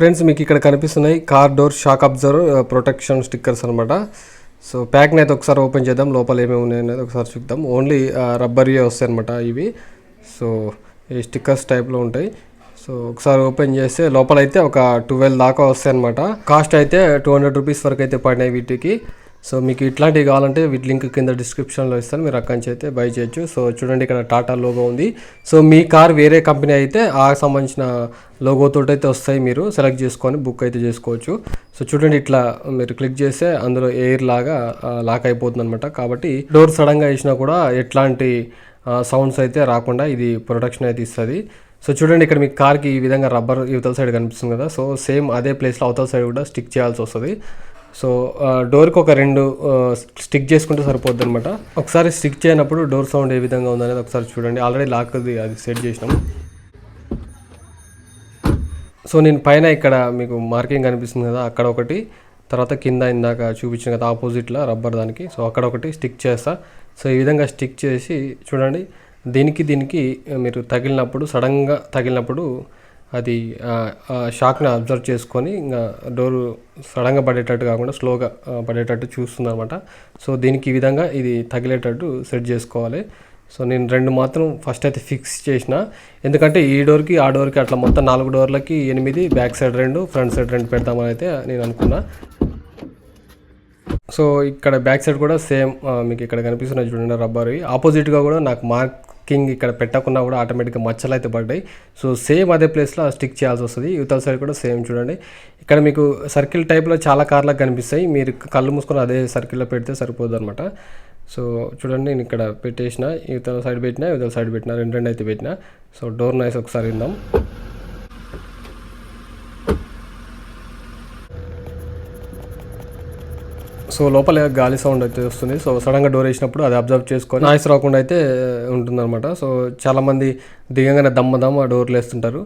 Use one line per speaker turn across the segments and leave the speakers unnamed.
Friends మీకు ఇక్కడ కనిపిస్తున్నాయి car door shock absorber protection stickers అనమాట. సో ప్యాక్ని అయితే ఒకసారి ఓపెన్ చేద్దాం, లోపల ఏమేమి ఉన్నాయనేది ఒకసారి చూద్దాం. ఓన్లీ రబ్బర్యే వస్తాయి అనమాట ఇవి. సో ఈ స్టిక్కర్స్ టైప్లో ఉంటాయి. సో ఒకసారి ఓపెన్ చేస్తే లోపల అయితే ఒక 12 దాకా వస్తాయి అనమాట. కాస్ట్ అయితే 200 రూపీస్ వరకు అయితే పడినాయి వీటికి. సో మీకు ఇట్లాంటివి కావాలంటే వీటి లింక్ కింద డిస్క్రిప్షన్లో ఇస్తాను, మీరు అక్కడి నుంచి అయితే బై చేయొచ్చు. సో చూడండి ఇక్కడ టాటా లోగో ఉంది. సో మీ కార్ వేరే కంపెనీ అయితే ఆ సంబంధించిన లోగోతో అయితే వస్తాయి, మీరు సెలెక్ట్ చేసుకొని బుక్ అయితే చేసుకోవచ్చు. సో చూడండి ఇట్లా మీరు క్లిక్ చేస్తే అందులో ఎయిర్ లాగా లాక్ అయిపోతుంది అనమాట. కాబట్టి డోర్ సడన్గా వేసినా కూడా ఎట్లాంటి సౌండ్స్ అయితే రాకుండా ఇది ప్రొటెక్షన్ అయితే ఇస్తుంది. సో చూడండి ఇక్కడ మీ కార్కి ఈ విధంగా రబ్బర్ యువతల సైడ్ కనిపిస్తుంది కదా. సో సేమ్ అదే ప్లేస్లో అవతల సైడ్ కూడా స్టిక్ చేయాల్సి వస్తుంది. సో డోర్కి ఒక 2 స్టిక్ చేసుకుంటే సరిపోద్ది అనమాట. ఒకసారి స్టిక్ చేయనప్పుడు డోర్ సౌండ్ ఏ విధంగా ఉందనేది ఒకసారి చూడండి. ఆల్రెడీ లాక్ అది సెట్ చేసినాం. సో నేను పైన ఇక్కడ మీకు మార్కింగ్ కనిపిస్తుంది కదా, అక్కడ ఒకటి, తర్వాత కింద ఇందాక చూపించిన కదా ఆపోజిట్లో రబ్బర్ దానికి, సో అక్కడ ఒకటి స్టిక్ చేస్తా. సో ఈ విధంగా స్టిక్ చేసి చూడండి, దీనికి మీరు తగిలినప్పుడు, సడన్గా తగిలినప్పుడు అది షాక్ని అబ్జర్వ్ చేసుకొని ఇంకా డోరు సడన్గా పడేటట్టు కాకుండా స్లోగా పడేటట్టు చూస్తుంది అనమాట. సో దీనికి ఈ విధంగా ఇది తగిలేటట్టు సెట్ చేసుకోవాలి. సో నేను 2 మాత్రం ఫస్ట్ అయితే ఫిక్స్ చేసిన, ఎందుకంటే ఈ డోర్కి ఆ డోర్కి అట్లా మొత్తం 4 డోర్లకి 8, బ్యాక్ సైడ్ 2, ఫ్రంట్ సైడ్ 2 పెడతామని అయితే నేను అనుకున్నా. సో ఇక్కడ బ్యాక్ సైడ్ కూడా సేమ్ మీకు ఇక్కడ కనిపిస్తున్నాయి చూడండి రబ్బర్. ఆపోజిట్గా కూడా నాకు మార్కింగ్ ఇక్కడ పెట్టకుండా కూడా ఆటోమేటిక్గా మచ్చలు అయితే పడ్డాయి. సో సేమ్ అదే ప్లేస్లో స్టిక్ చేయాల్సి వస్తుంది. యువతల సైడ్ కూడా సేమ్ చూడండి. ఇక్కడ మీకు సర్కిల్ టైప్లో చాలా కార్లకు కనిపిస్తాయి, మీరు కళ్ళు మూసుకొని అదే సర్కిల్లో పెడితే సరిపోదు అనమాట. సో చూడండి నేను ఇక్కడ పెట్టేసిన, యువతల సైడ్ పెట్టినా, యువతల సైడ్ పెట్టినా, 2 అయితే పెట్టినా. సో డోర్ నాయిస్ ఒకసారి విందాం. సో లోపల గాలి సౌండ్ అయితే వస్తుంది. సో సడన్గా డోర్ వేసినప్పుడు అది అబ్జర్వ్ చేసుకొని నాయిస్ రాకుండా అయితే ఉంటుందన్నమాట. సో చాలామంది దిగంగానే దమ్మ డోర్లు వేస్తుంటారు.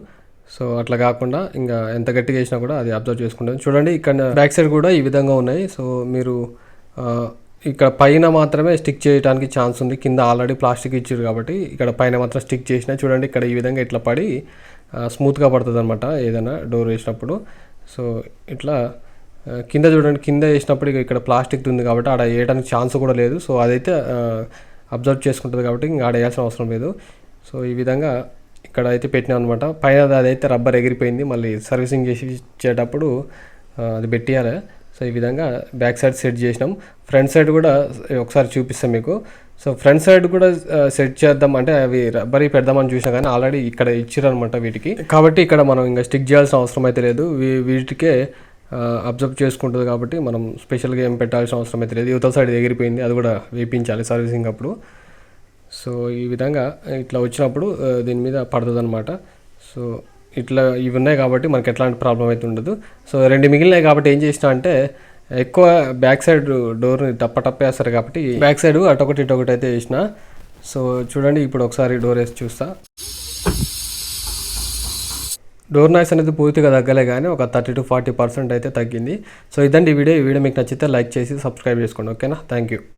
సో అట్లా కాకుండా ఇంకా ఎంత గట్టిగా వేసినా కూడా అది అబ్జర్వ్ చేసుకుంటుంది. చూడండి ఇక్కడ బ్యాక్ సైడ్ కూడా ఈ విధంగా ఉన్నాయి. సో మీరు ఇక్కడ పైన మాత్రమే స్టిక్ చేయడానికి ఛాన్స్ ఉంది, కింద ఆల్రెడీ ప్లాస్టిక్ ఇచ్చారు కాబట్టి ఇక్కడ పైన మాత్రం స్టిక్ చేసినా చూడండి ఇక్కడ ఈ విధంగా ఇట్లా పడి స్మూత్గా పడుతుంది అనమాట ఏదైనా డోర్ వేసినప్పుడు. సో ఇట్లా కింద చూడండి, కింద వేసినప్పుడు ఇక్కడ ప్లాస్టిక్ ఉంది కాబట్టి ఆడ వేయడానికి ఛాన్స్ కూడా లేదు. సో అదైతే అబ్జర్వ్ చేసుకుంటుంది కాబట్టి ఇంకా ఆడ వేయాల్సిన అవసరం లేదు. సో ఈ విధంగా ఇక్కడ అయితే పెట్టినాం అనమాట. పైన అదైతే రబ్బర్ ఎగిరిపోయింది, మళ్ళీ సర్వీసింగ్ చేసి ఇచ్చేటప్పుడు అది పెట్టియాలి. సో ఈ విధంగా బ్యాక్ సైడ్ సెట్ చేసినాం. ఫ్రంట్ సైడ్ కూడా ఒకసారి చూపిస్తాం మీకు. సో ఫ్రంట్ సైడ్ కూడా సెట్ చేద్దాం అంటే అవి రబ్బర్ పెడదామని చూసినా కానీ ఆల్రెడీ ఇక్కడ ఇచ్చిరనమాట వీటికి, కాబట్టి ఇక్కడ మనం ఇంకా స్టిక్ చేయాల్సిన అవసరం అయితే లేదు. వీటికే అబ్జర్వ్ చేసుకుంటుంది కాబట్టి మనం స్పెషల్గా ఏం పెట్టాల్సిన అవసరం అయితే లేదు. యువతల సైడ్ ఎగిరిపోయింది, అది కూడా వేయించాలి సర్వీసింగ్ అప్పుడు. సో ఈ విధంగా ఇట్లా వచ్చినప్పుడు దీని మీద పడుతుంది అనమాట. సో ఇట్లా ఇవి ఉన్నాయి కాబట్టి మనకి ఎట్లాంటి ప్రాబ్లం అయితే ఉండదు. సో 2 మిగిలినాయి కాబట్టి ఏం చేసినా అంటే ఎక్కువ బ్యాక్ సైడ్ డోర్ని టప్పేస్తారు కాబట్టి బ్యాక్ సైడ్ అటొకటి ఇటొకటి అయితే వేసిన. సో చూడండి ఇప్పుడు ఒకసారి డోర్ వేసి చూస్తా. డోర్ నాయిస్ అనేది పూర్తిగా తగ్గలే కానీ ఒక 30 to 40% అయితే తగ్గింది. సో ఇదండి ఈ వీడియో మీకు నచ్చితే లైక్ చేసి సబ్స్క్రైబ్ చేసుకోండి. ఓకేనా, థ్యాంక్ యూ.